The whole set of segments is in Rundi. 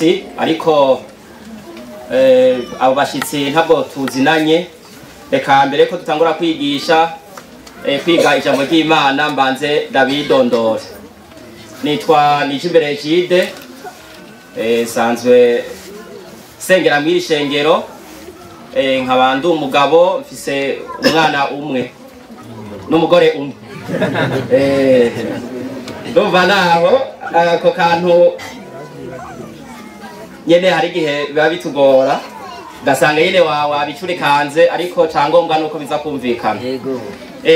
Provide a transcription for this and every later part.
abashitsi ariko abo bashitsi ntabwo tuzinanye. Reka mbere ko tutangura kwigisha kwiga ijambo ry'Imana mbanze ndabidondora. Nitwa Nijimbere Egide, sanzwe sengera mw'iri shengero, nkaba ndi umugabo mfise umwana umwe n'umugore umwe. Ndumva naho ako kantu nyene hari igihe biba bitugora, gasanga nyene wabicurikanze ariko cangombwa nuko biza kumvikana.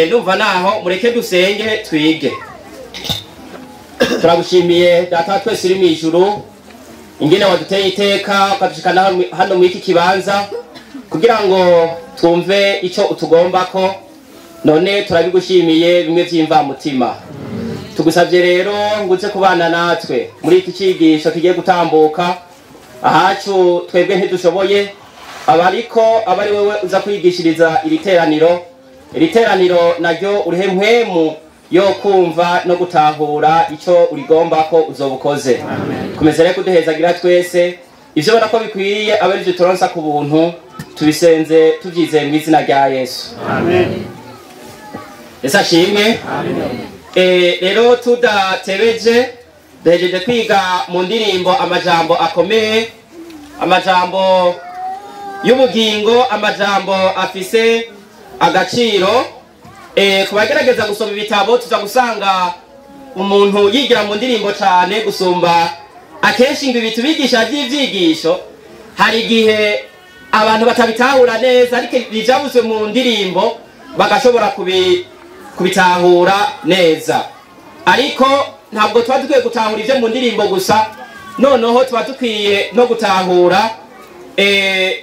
Ndumva naho mureke dusenge twige. Turagushimiye data twese uri mw'ijuru, ingene waduteye iteka ukadushikana hano mw'iki kibanza kugira ngo twumve ico utugombako, none turabigushimiye bimwe vy'imva mutima. Tugusavye rero nguze kubana natwe muri iki cigisho kigiye gutambuka. Ahacu twebwe ntidushoboye, abariko abari wewe uza kwigishiriza iri teraniro naryo urihe mpwemu yo kumva no gutahura ico urigombako uzobukoze. Komeza rero kuduhezagira twese ivyo ubona ko bikwiye abari vyo turonsa ku buntu, tubisenze tuvyizeye mu izina rya Yesu. Amen. Yesu ashimwe. Rero tudatebeje duhejeje kwiga mu ndirimbo amajambo akomeye, amajambo y'ubugingo, amajambo afise agaciro. Kubagerageza gusoma ibitabo tuza gusanga umuntu yigira mu ndirimbo cyane gusumba akenshi ngo ibitu bigisha by'ivyigisho. Hari igihe abantu batabitahura neza, ariko bijabuzwe mu ndirimbo bagashobora kubitahura neza. Ariko ntabwo tuba dukwiye gutahura ivyo mu ndirimbo gusa, noneho tuba dukwiye no gutahura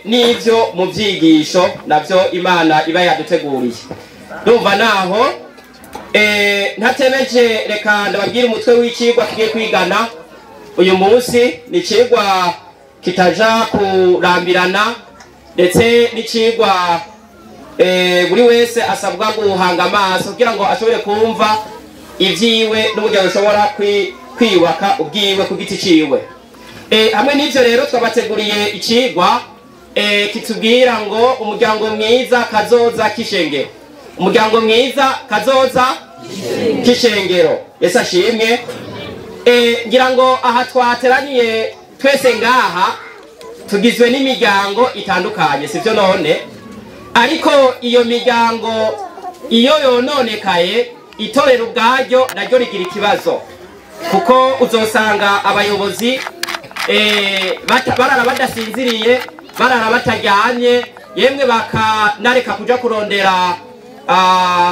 n'ivyo mu vyigisho navyo Imana iba yaduteguriye. Ndumva naho ntatebeje reka ndababwira umutwe w'icigwa tugiye kwigana uyu munsi. Ni icigwa kitaja kurambirana, ndetse n'icigwa buri wese asabwa guhanga amaso kugira ngo ashobore kumva ivyiwe n'uburyo ushobora kwiyubaka ubwiwe ku giti ciwe. Hamwe n'ivyo rero twabateguriye icigwa kitubwira ngo umuryango mwiza kazoza k'ishengero. Umuryango mwiza kazoza k'ishengero. Yesu ashimwe. Ngira ngo aha twateraniye twese ngaha tugizwe n'imiryango itandukanye, sivyo none? Ariko iyo miryango iyo yononekaye, itorero ubwaryo naryo rigira ikibazo, kuko uzosanga abayobozi barara badasinziriye, barara bataryamye, yemwe bakanareka kuja kurondera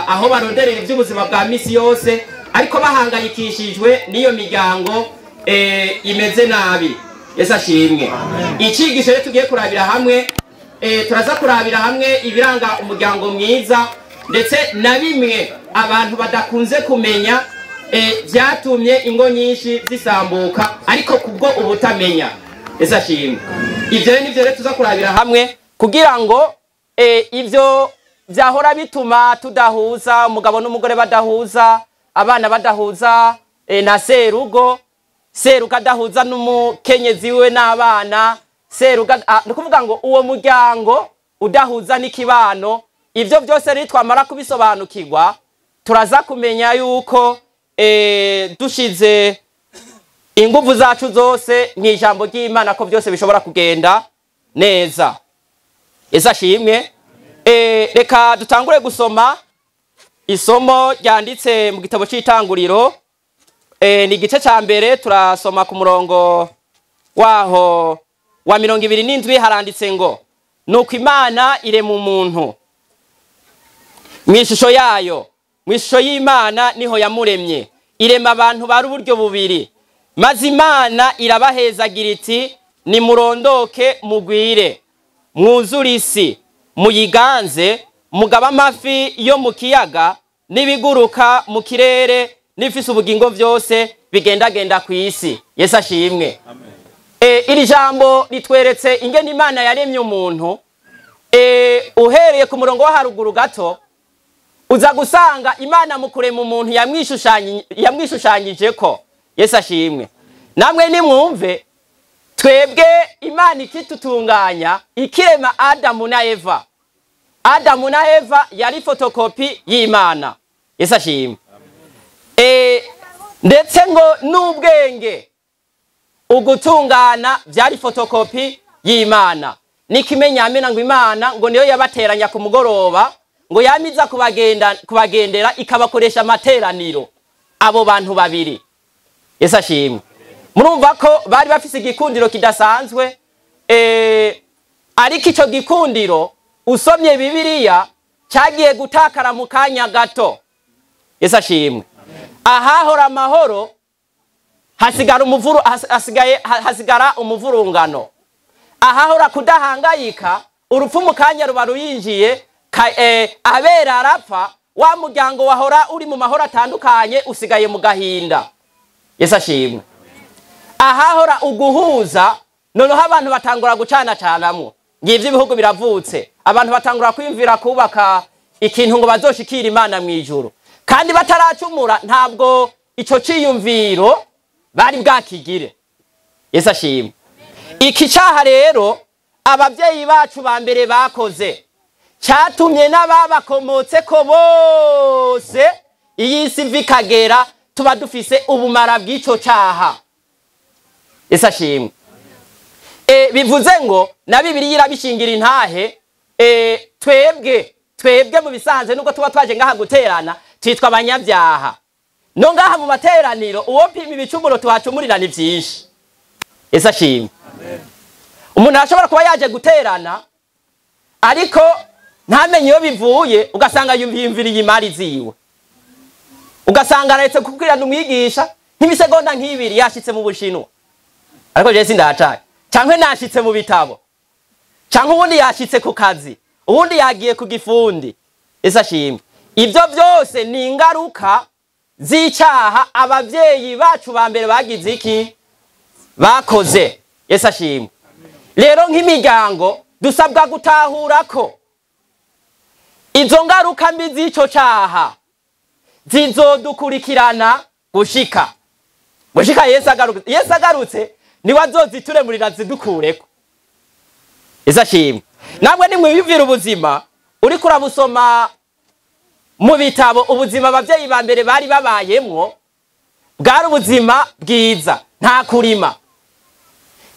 aho baronderera ivy'ubuzima bwa misi yose, ariko bahangayikishijwe n'iyo miryango imeze nabi. Yesu ashimwe. Icigisho rero tugiye kurabira hamwe, turaza kurabira hamwe ibiranga umuryango mwiza, ndetse na bimwe abantu badakunze kumenya vyatumye ingo nyinshi zisambuka ariko kubwo ubutamenya. Yesu ashimwe. Ivyo nivyo rero tuza kurabira hamwe kugira ngo ivyo vyahora bituma tudahuza, umugabo n'umugore badahuza, abana badahuza, na serugo adahuza n'umukenyezi we n'abana, ni kuvuga ngo uwo muryango udahuza n'ikibano. Ivyo byose rero twamara kubisobanukirwa, turaza kumenya yuko dushize inguvu zacu zose mw'ijambo ry'Imana ko byose bishobora kugenda neza. Yesu ashimwe. Reka dutangure gusoma isomo ryanditse mu gitabo c'Itanguriro. Ni igice ca mbere, turasoma ku murongo waho wa 27. Haranditse ngo nuko Imana irema umuntu mw'ishusho yayo, mw'ishusho y'Imana niho yamuremye, irema abantu bari uburyo bubiri. Maze Imana irabahezagira iti nimurondoke mugwire, mwuzure isi, muyiganze, mugaba amafi yo mu kiyaga n'ibiguruka mu kirere n'ifise ubugingo vyose bigendagenda ku isi. Yesu ashimwe. Iri jambo ritweretse ingene Imana yaremye umuntu. Uhereye ku murongo wa haruguru gato uza gusanga Imana mu kurema umuntu yamwishushanyije ko. Yesu ashimwe. Namwe nimwumve twebwe Imana ikitutunganya ikirema Adamu na Eva. Adamu na Eva yari fotokopi y'Imana. Yesu ashimwe. Ndetse ngo n'ubwenge ugutungana byari fotokopi y'Imana. Nikimenyamena ngo Imana ngo niyo yabateranya ku mugoroba ngo yamiza kubagendera ikabakoresha amateraniro abo bantu babiri. Yesu ashimwe. Murumva ko bari bafise igikundiro kidasanzwe, ariko ico gikundiro usomye Bibiliya cyagiye gutakara mu kanya gato. Yesu ashimwe. Ahahora amahoro hasigara umuvurungano. Ahahora kudahangayika urupfu mu kanya ruba ruyinjiye, abera arapfa, wa muryango wahora uri mu mahoro atandukanye usigaye mu gahinda. Yesu ashimwe. Ahahora uguhuza noneho abantu batangura gucana canamwo. Ngivyo ibihugu biravutse, abantu batangura kwimvira kubaka ikintu ngo bazoshikira Imana mwijuru, kandi bataracumura ntabwo ico ciyumviro bari bwakigire. Yesu ashimwe. Iki cyaha rero abavyeyi bacu ba mbere bakoze cyatumye n'ababakomotse ko bose iyi si vikagera tuba dufise ubumara bw'ico cyaha. Yesu ashimwe. Bivuze ngo na Bibiliya irabishingira intahe, twebwe mu bisanzwe nuko tuba twaje ngaha guterana twitwa abanyabyaha. No ngaha mu materaniro uwo pima ibicumuro tuhacumurira ni byinshi. Yesu ashimwe. Umuntu ashobora kuba yaje guterana ariko ntamenye iyo bivuye, ugasanga yumviriye imari ziwe, ugasanga aretse kukwirana umwigisha nk'ibisegonda nk'ibiri yashitse mu Bushinwa, ariko je sindacaye, canke nashitse mu bitabo, canke ubundi yashitse ku kazi, ubundi yagiye ku gifundi. Yesu ashimwe. Ibyo byose ni ingaruka z'icyaha abavyeyi bacu ba mbere bagize iki bakoze. Yesu ashimwe. Rero nk'imiryango dusabwa gutahura ko izo ngaruka mbi z'ico cyaha zizodukurikirana gushika Yesu agarutse ni wazozituremurira zidukureko. Yesu ashimwe. Namwe nimwiyumvira ubuzima uri kurabusoma mu bitabo, ubuzima abavyeyi ba mbere bari babayemwo bwari ubuzima bwiza, nta kurima,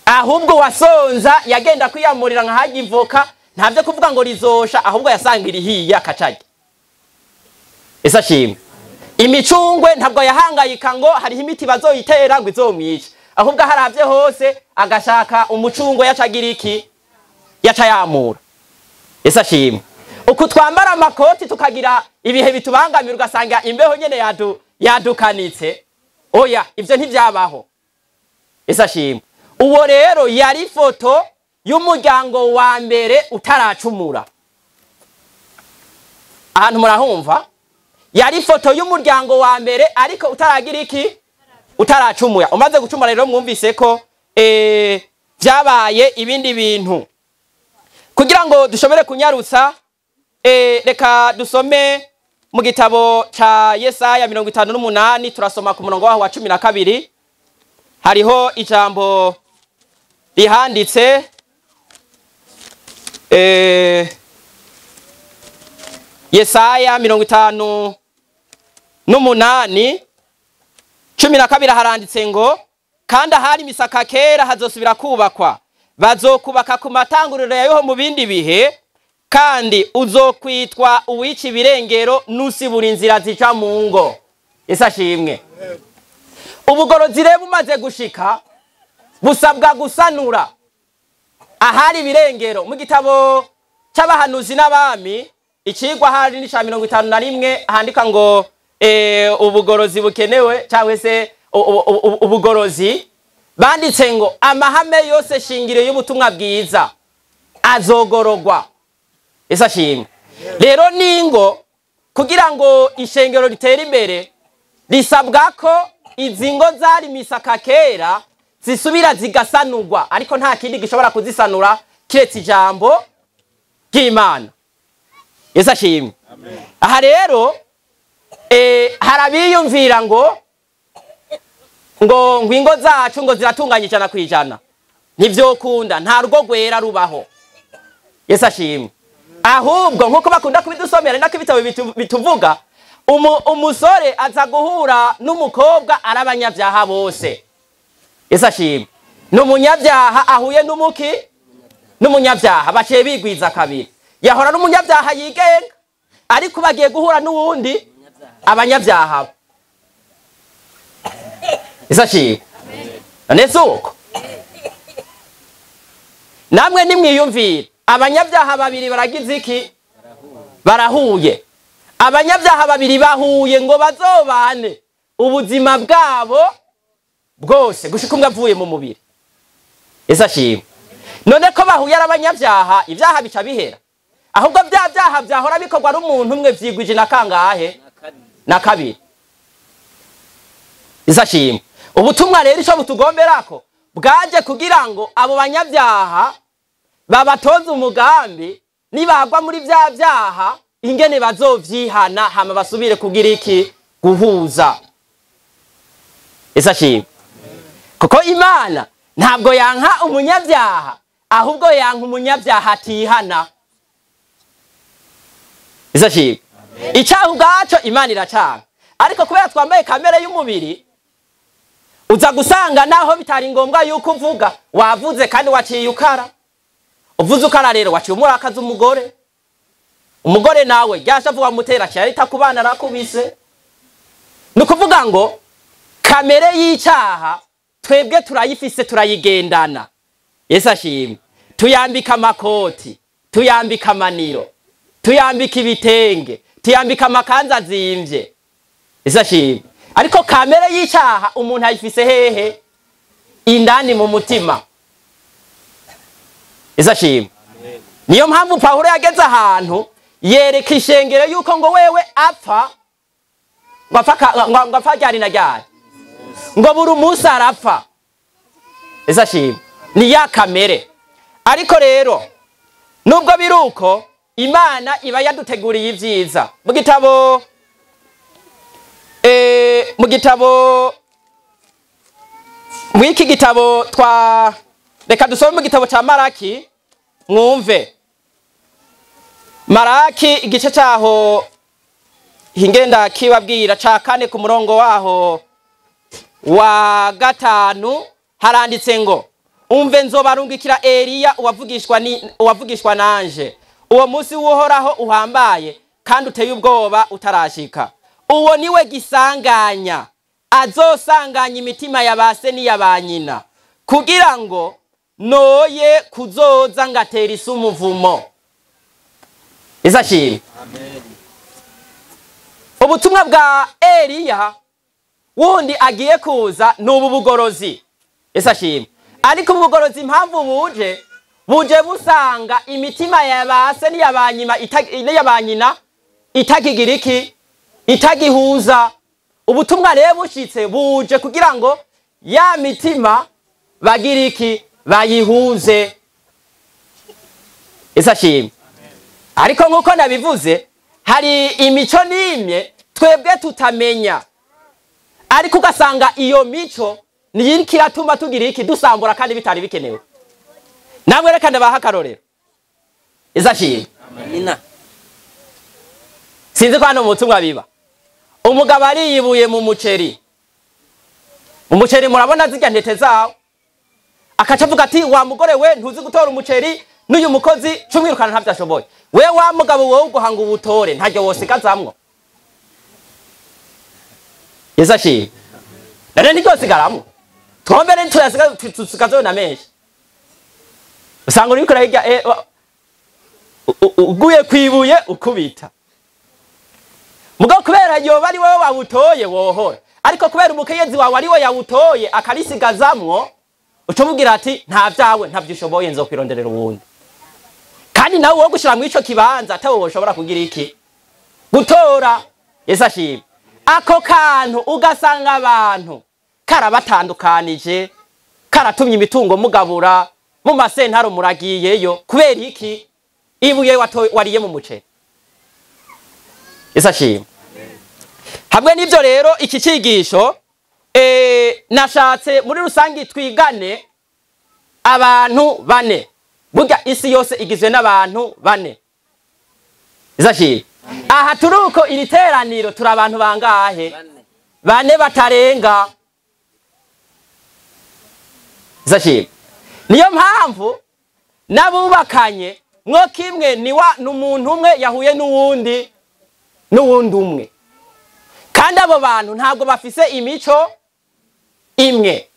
ahubwo wasonza yagenda kwiyamurira nka hagivoka, ntavyo kuvuga ngo rizosha, ahubwo yasangira ihiye akacaje. Yesu ashimwe. Imicungwe ntabwo yahangayika ngo hariho imiti bazoyitera ngo izomwice, ahubwo haravye hose agashaka umucungwe yacagira iki yacayamura. Yesu ashimwe. Uku twambara amakoti tukagira ibihe bitubangamira ugasanga imbeho nyene yadukanitse, oya ivyo ntivyabaho. Yesu ashimwe. Uwo rero yari foto y'umuryango wa mbere utaracumura. Ahantu murahumva? Yari foto y'umuryango wa mbere ariko utaragira iki utaracumura. Umaze gucumura rero mwumvise ko vyabaye ibindi bintu. Kugira ngo dushobore kunyarutsa, reka dusome mu gitabo ca Yesaya 58 turasoma ku murongo waho wa 12. Hariho ijambo rihanditse, Yesaya 58:12 haranditse ngo, kandi ahari imisaka kera hazosubira kubakwa, bazokubaka ku matanguriro yayo mu bindi bihe, kandi uzokwitwa uwica ibirengero nusibura inzira zica mu ngo. Yesu ashimwe. Ubugorozi rero bumaze gushika busabwa gusanura ahari ibirengero. Mu gitabo cy'abahanuzi n'abami ikigwa hari ni 51 handika ngo ubugorozi bukenewe cyangwa se ubugorozi, banditse ngo amahame yose shingiro y'ubutumwa bwiza azogorogwa. Yesu ashimwe. Rero ningo kugira ngo ishengero ritere imbere risabwa ko izi ngo zari misaka kera zisubira zigasanurwa, ariko nta kindi gishobora kuzisanura kiretse ijambo ry'Imana. Yesu ashimwe. Aha rero harabiyumvira ngo ingo zacu ngo ziratunganye 100%. ntivyokunda, nta rugo rwera rubaho. Yesu ashimwe. Ahubwo nkuko bakunda kubidusomera nako ibitabo bituvuga, umusore aza guhura n'umukobwa arabanyabyaha bose. Yesu ashimwe. N'umunyabyaha ahuye n'umuki n'umunyabyaha baciye bigwiza kabiri. Yahora n'umunyabyaha yigenga, ariko bagiye guhura n'uwundi abanyabyaha. Yesu ashimwe. None uko namwe nimwiyumvire, abanyabyaha babiri baragize iki? Barahuye. Abanyabyaha babiri bahuye ngo bazobane ubuzima bwabo bwose gushika umwe avuye mu mubiri. Yesu ashimwe. None ko bahuye arabanyabyaha, ibyaha bica bihera? Ahubwo bya byaha byahora bikorwa n'umuntu umwe vyigwije na kangahe? Na kabiri. Yesu ashimwe. Ubutumwa rero ico butugomberako bwaje kugira ngo abo banyabyaha babatoza umugambi nibagwa muri bya byaha ingene bazovyihana hama basubire kugira iki? Guhuza. Yesu ashimwe. Kuko Imana ntabwo yanka umunyabyaha, ahubwo yanka umunyabyaha atihana. Yesu ashimwe. Icyaha ubwaco Imana iracanga, ariko kubera twambaye kamere y'umubiri uza gusanga naho bitari ngombwa yuko uvuga wavuze kandi waciye ukara. Uvuze ukara rero waciye umurakaza umugore. Umugore nawe ryashavuga mutera cyari takubana rakubise. Nukuvuga ngo kamere y'icyaha twebwe turayifise turayigendana. Yesu ashimwe. Tuyambika amakoti, tuyambika amaniro, tuyambika ibitenge, tuyambika amakanza azimvye. Yesu ashimwe. Ariko kamere y'icyaha umuntu ayifise hehe? Indani mu mutima. Yesu ashimwe. Niyo mpamvu Pawulo yageze ahantu yereka ishengero yuko ngo wewe apfa ngo apfa ryari na ryari, ngo buri munsi arapfa. Yesu ashimwe. Ni ya kamere. Ariko rero nubwo biruko Imana iba yaduteguriye ivyiza. Mwiki gitabo reka dusome mu gitabo ca Maraki mwumve. Maraki igice cyaho hingenda kibabwira ca 4 ku murongo waho wa 5 haranditse ngo umve nzobarungikira Eliya uwavugishwa nanje uwo munsi w'uhoraho uhambaye kandi uteye ubwoba utarashika. Uwo niwe gisanganya azosanganya imitima yabase n'iyabanyina kugira ngo noye kuzoza ngatera isumuvumo. Yesu ashimwe. Amen. Ubutumwa bwa Eliya wundi agiye kuza nubu bugorozi. Yesu ashimwe. Ariko ubugorozi impamvu buje busanga imitima yabase n'iyabanyina itakigira iki? Itagihuza. Ubutumwa rero bushitse buje kugira ngo ya mitima bagira iki? Bayihuze. Yesu ashimwe. Ariko nkuko nabivuze hari imico nimye twebwe tutamenya, ariko ugasanga iyo mico niyo kiratuma tugira iki? Dusambura kandi bitari bikenewe. Namwe reka ndabaha akarorero. Yesu ashimwe. Amina. Sinzi ko hano mu butumwa biba umugabo ariyibuye mu muceri. Umuceri murabona zirya ntete zawo, akaca avuga ati wa mugore we ntuzi gutora umuceri, n'uyu mukozi cumwirukana ntavyashoboye. We wa mugabo wowe uguhanga ubutore ntajya wosigazamwo. Yesu ashimwe. None ntiryosigaramwo. Twombere tusigazeyo na menshi. Usanga uriko urahirya uguye kwibuye ukubita. Mugabo kubera yoba ari wowe wawutoye wohora, ariko kubera umukenyezi wawe ari we yawutoye akarisigazamwo ucumubwira ati nta vyawe ntavyushoboye nzokwironderera uwundi. Kandi nawe wo gushira mu ico kibanza atawe woshobora kugira iki? Gutora. Yesu ashimwe. Ako kantu ugasanga abantu karabatandukanije, karatumye imitungo mugabura mu masentaro muragiyeyo kubera iki? Ibuye wariye mu muceri. Yesu ashimwe. Hamwe n'ivyo rero iki cigisho nashatse muri rusangi twigane abantu bane. Burya isi yose igizwe n'abantu bane. Izashira. Aha turuko iri teraniro turi abantu bangahe? Bane batarenga. Izashira. Niyo mpamvu nabubakanye mwo kimwe n'umuntu umwe yahuye n'uwundi umwe. Kandi abo bantu ntabwo bafise imico imwe.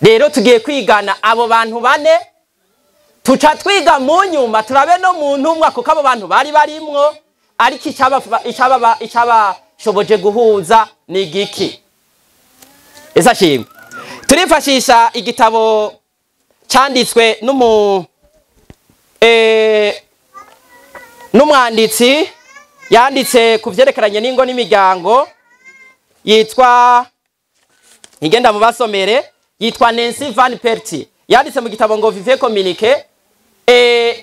Rero tugiye kwigana abo bantu bane, tuca twiga mu nyuma turabe no muntu umwe kuko abo bantu bari barimwo, ariko icabashoboje guhuza ni igiki. Izashimwe. Turifashisha igitabo cyanditswe n'umwanditsi yanditse ku vyerekeranye n'ingo n'imiryango, yitwa igenda mu basomere, yitwa Nancy Van Perty. Yanditse mu gitabo ngo Vivre Communiquer,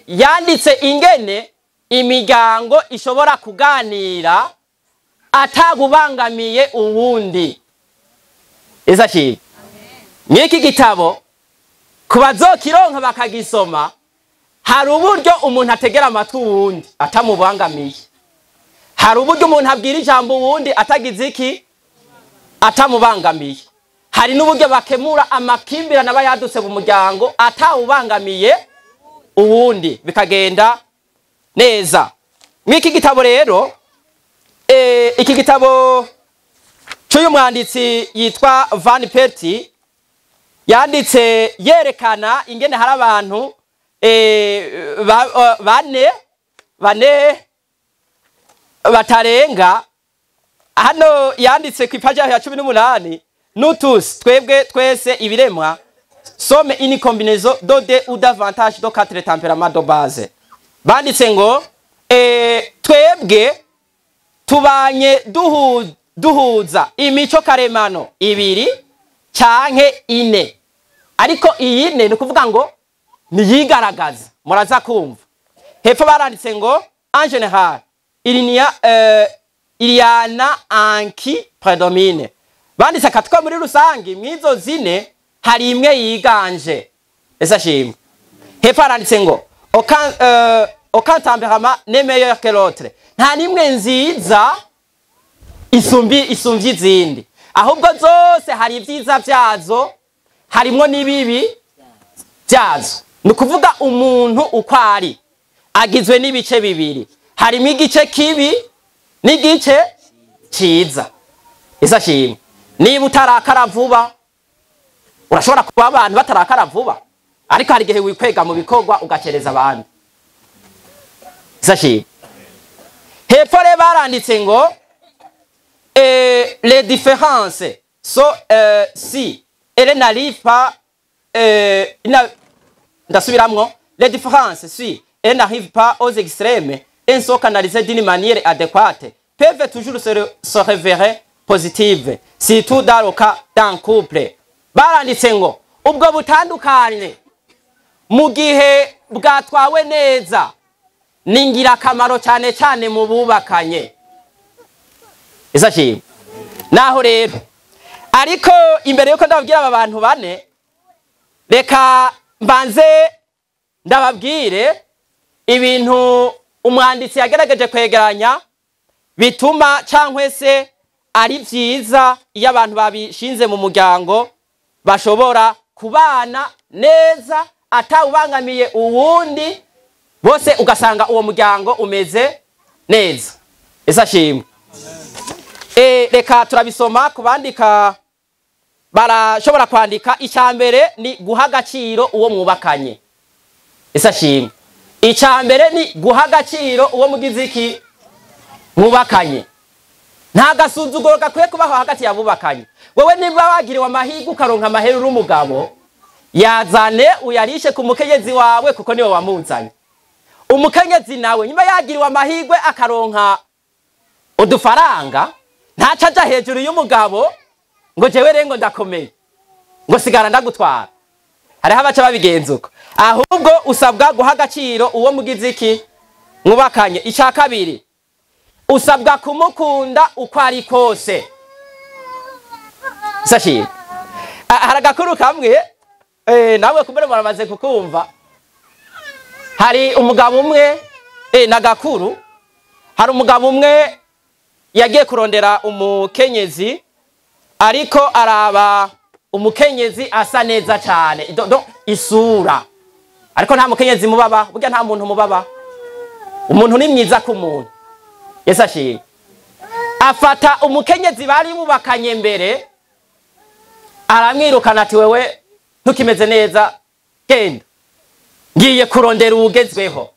yanditse ingene imiryango ishobora kuganira atagubangamiye uwundi. Izashimwe. Mwiki gitabo kubazokironka bakagisoma, hari uburyo umuntu ategera amatwi uwundi atamubangamiye. Hari uburyo umuntu abwira ijambo uwundi atagize iki, atamubangamiye. Hari n'uburyo bakemura amakimbirane aba yadutse mu muryango atawubangamiye uwundi, bikagenda neza. Mwiki gitabo rero, iki gitabo cy'uyu mwanditsi yitwa Van Perty, yanditse yerekana ingene hari abantu bane batarenga. Hano yanditse ku ipaji ya 18, nous tous, twebwe twese ibiremwa, sommes une combinaison de deux ou davantage de quatre tempéraments de base. Banditse ngo twebwe tubanye duhuza imico karemano ibiri canke ine, ariko iyi ne nukuvuga ngo niyigaragaza. Muraza kumva hepfo baranditse ngo en général il y en a un qui prédomine. Banditse katwa muri rusangi mwizo zine hari imwe yiganje. Ezashimwe. Hepfo baranditse ngo aucun tempérament n'est meilleur que l'autre. Nta nimwe nziza isumvye izindi, ahubwo zose hari ibyiza byazo, harimo nibibi byazo. Nukuvuga umuntu uko ari agizwe n'ibice bibiri, harimo igice kibi n'igice ciza. Izashimwe. Niba utarakara vuba, urashobora kuba abantu batarakara vuba, ariko hari igihe wikwega mu bikorwa ugacereza abandi. Izashimwe. Hepfo rero baranditse ngo les différences sont si elles n'arrivent pas les différences si elles n'arrivent pas aux extrêmes et sont canalisées d'une manière adéquate peuvent toujours se révéler positives, surtout dans le cas d'un couple. Baranditse ngo ubwo butandukanye mu gihe bwatwawe neza ningira kamaro cyane cyane mu bubakanye. Izashimwe. Naho rero ariko imbere yuko ndababwira aba bantu bane, reka mbanze ndababwire ibintu umwanditsi yagerageje kwegeranya bituma cyangwa se ari byiza iyo abantu babishinze mu muryango bashobora kubana neza atawubangamiye uwundi, bose ugasanga uwo muryango umeze neza. Izashimwe. Reka turabisoma kubandika barashobora kwandika. Icyambere ni guha agaciro uwo mwubakanye. Izashimwe. Icyambere ni guha agaciro uwo mugize iki mwubakanye. Nta gasuzuguro gakwiye kubaho hagati y'abubakanye. Wewe niba wagiriwe amahirwe ukaronka amahera uri umugabo, yazane uyarishe ku mukenyezi wawe kuko niwe wamuzanye. Umukenyezi nawe niba yagiriwe amahirwe akaronka udufaranga, ntacaja hejuru y'umugabo ngo jewe rengo ndakomeye ngo sigara ndagutwara. Hariho abaca babigenzuka. Ahubwo usabwa guha agaciro uwo mugize iki mwubakanye. Icya kabiri, usabwa kumukunda uko ari kose. Sashi haragakuru kamwe nawe kumbe muramaze kukumva. Hari umugabo umwe na Gakuru, hari umugabo umwe yagiye kurondera umukenyezi, ariko araba umukenyezi asa neza cyane isura, ariko nta mukenyezi mubaba, burya nta muntu mubaba, umuntu ni mwiza ku muntu. Yesu ashimwe. Afata umukenyezi bari bubakanye mbere, aramwirukana ati wewe ntukimeze neza, genda ngiye kurondera ugezweho.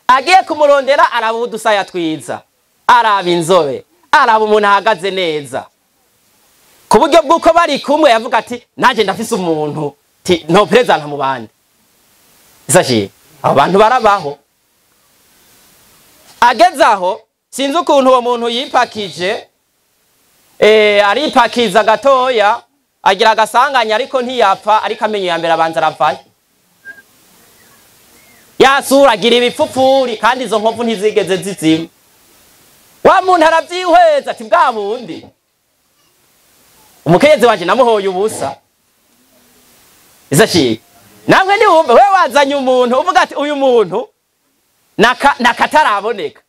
Agiye kumurondera araba udusaya twiza, araba inzobe, araba umuntu ahagaze neza, ku buryo bw'uko bari kumwe yavuga ati naje ndafise umuntu no present mu bandi. Isashi abo bantu barabaho. Agezaho sinzi ukuntu uwo muntu yipakije, aripakiza gatoya, agira agasanganya ariko ntiyapfa, ariko amenyo ya mbere abanza aravayo. Yasura agira ibipfupfuri kandi izo nkovu ntizigeze zizima. Wa muntu aravyihweza ati bwa bundi umukenyezi wanje namuhoye ubusa. Isashi namwe ni wumve we wazanye umuntu uvuga ati uyu muntu nakataraboneka.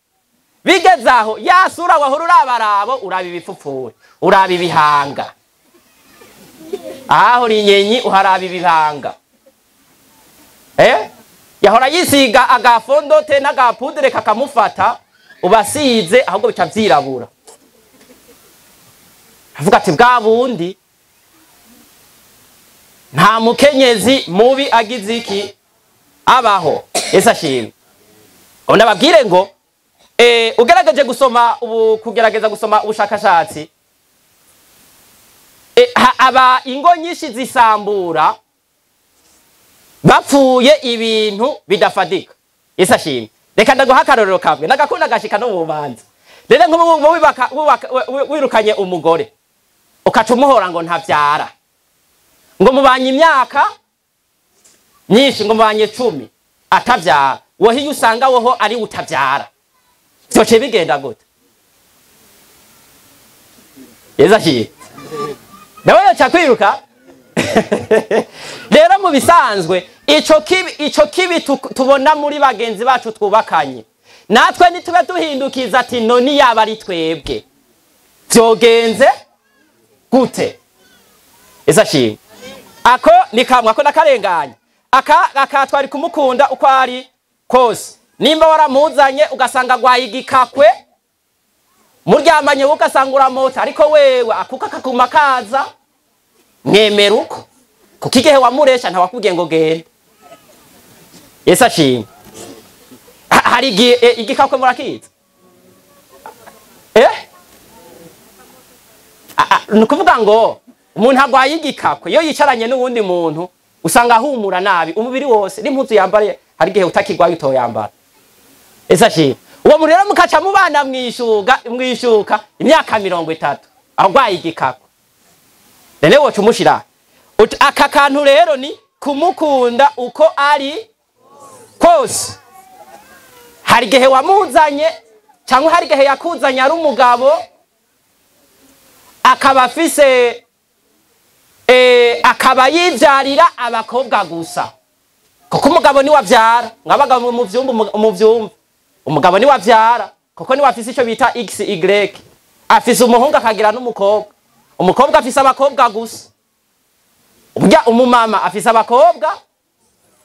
Bigezaho yasura wahora urabarabo, uraba ibipfupfuri, uraba ibihanga, aho rinyenyi uharaba ibihanga. Yahora yisiga agafondote n'agapudre kakamufata, ubasize ahubwo bica vyirabura. Avuga ati bwa bundi nta mukenyezi mubi agize iki abaho. Yesu ashimwe. Ona babwire ngo ugerageje gusoma kugerageza gusoma ubushakashatsi, aba ingo nyinshi zisambura bapfuye ibintu bidafadika. Yesu ashimwe. Reka ndaguha akarorero kamwe nagakunda gashika no mu banza. Rero nk'ubu wirukanye umugore ukaca umuhora ngo ntavyara, ngo mubanye imyaka nyinshi, ngo mubanye 10 atavyara, wohiye usanga woho ari utavyara, vyoce bigenda gute? Yesu ashimwe. Nawe cha kwiruka. Rero mu bisanzwe ico kibi tubona muri bagenzi bacu twubakanye, natwe nitube duhindukiza ati noni yaba ari twebwe vyogenze gute? Yesu ashimwe. Ako nikamwa ko nakarenganya, aka twari kumukunda uko ari kose, nimba waramuzanye ugasanga gwayigikakwe, muryamanye ugasanga uramota, ariko wewe akuka kakuma kaza mwemera uko kuko igihe wamuresha ntawakubwiye ngo genda. Yesu ashimwe. Hari igikakwe murakiza? Nukuvuga ngo umuntu agwaye igikakwe iyo yicaranye n'uwundi muntu usanga ahumura nabi umubiri wose, n'impuzu yambare hari gihe utakigwaye utoyambara. Yesu ashimwe. Uwo muntu rero mukaca mubana mwishuka imyaka 30 agwaye igikakwe, nene wocu mushira aka kantu rero ni kumukunda uko ari kose. Hari gihe wamuzanye cyangwa hari gihe yakuzanye ari umugabo akaba afise akaba yivyarira abakobwa gusa, kuko umugabo ni wavyara, nk'abagabo mu vyumba umugabo ni wavyara, kuko ni wafise ico bita XY, afise umuhungu akagira n'umukobwa, umukobwa afise abakobwa gusa, ubya umumama afise abakobwa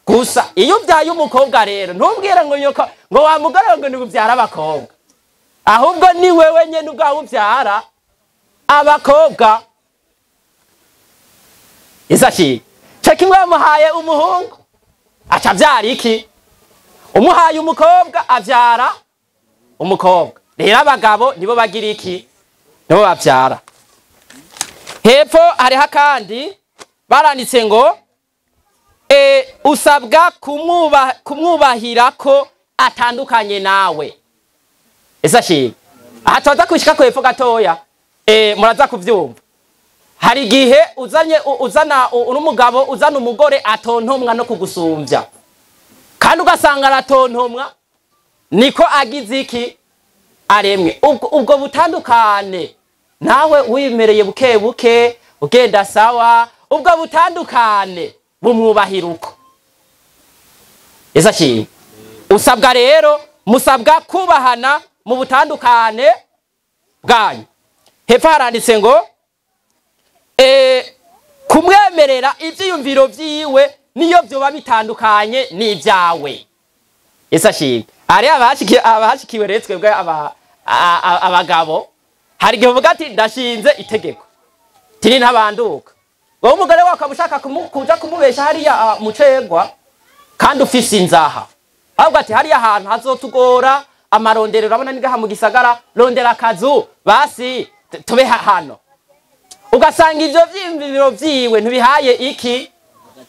gusa. Iyo uvyaye umukobwa rero ntumbwire ngo nyoko ngo wa mugore ngo nuvyara abakobwa, ahubwo ni wewe nyene ubwawe uvyara abakobwa. Yesu ashimwe. Kimwe wamuhaye umuhungu aca avyara iki? Umuhaye umukobwa avyara umukobwa. Rero abagabo nibo bagira iki? Nibo bavyara. Hepfo hariho kandi baranditse ngo usabwa kumwubahira ko atandukanye nawe. Yesu ashimwe. Aha tuza kushika ko hepfo gatoya muraza kuvyumva. Hari gihe uzana urumugabo uzana umugore atontomwa no kugusumvya, kandi ugasanga aratontomwa niko agize iki aremwe. Ubwo butandukane nawe wimereye buke buke ugenda sawa, ubwo butandukane bumwubahira uko. Ezashimwe. Usabwa rero musabwa kubahana mu butandukane bwanyu. Hepfo haranditse ngo kumwemerera ivyiyumviro vyiwe niyo vyoba bitandukanye n'ivyawe. Ezashimwe. Ari abashikiwe rero twebwe abagabo hari gihe uvuga ati ndashinze itegeko tiri ntabanduka. Wowe umugore wako amushaka kuja kumubesha hariya mucegwa kandi ufise inzaha. Ahubwo ati hariya ahantu hazotugora amarondero urabona nigaha mu gisagara rondera akazu basi tube hano. Ugasanga ivyo vyimviro vyiwe ntubihaye iki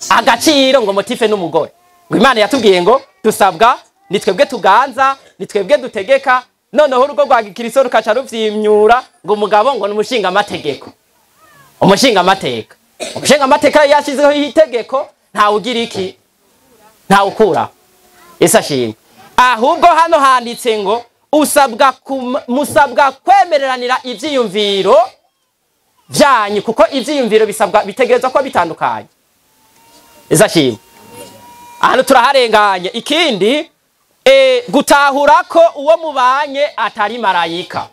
agaciro ngo motife n'umugore. Ngo Imana yatubwiye ngo dusabwa ni twebwe tuganza ni twebwe dutegeka noneho urugo rwa gikristo rukaca ruvyimyura ngo umugabo ngo numushinga amategeko. Umushinga amateka. Umushinga amateka yashizeho itegeko nta ugira iki nta ukura. Ezashimwe. Ahubwo hano handitse ngo musabwa kwemereranira ivyiyumviro vyanyu kuko ivyiyumviro bisabwa bitegerezwa ko bitandukanye. Ezashimwe. Hano turaharenganye. Ikindi gutahura ko uwo mubanye atari marayika.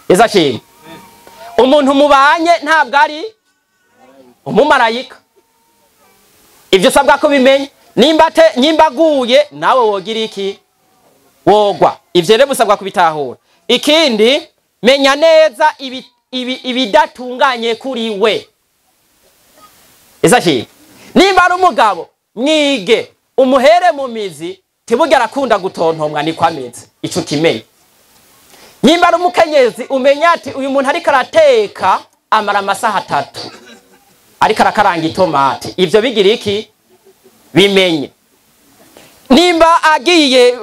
Ezashimwe. Umuntu mubanye ntabwo ari umumarayika. Ivyo sabwa ko bimenye nimba aguye nawe wogira iki wogwa. Ivyo rero musabwa kubitahura. Ikindi menya neza ibidatunganye kuri we. Ezashimwe. Nimba ari umugabo mwige umuhere mu mizi tiburya arakunda gutontomwa ni kwameze ico kimenye. Nimba ari umukenyezi umenya ati uyu muntu ariko arateka amara amasaha 3 ariko arakaranga itomati. Ivyo bigira iki bimenye. Nimba agiye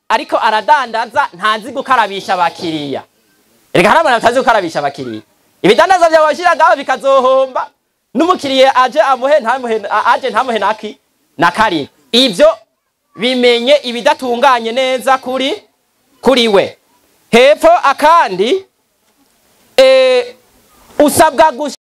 ariko aradandaza ntazi gukarabisha abakiriya. Reka haramana atazi gukarabisha abakiriya. Ibidandaza byabashiraga bikazohomba. Numukiriye aje ntamuhe naki nakari. Ivyo bimenye ibidatunganye neza kuri we. Hepfo akandi usabwa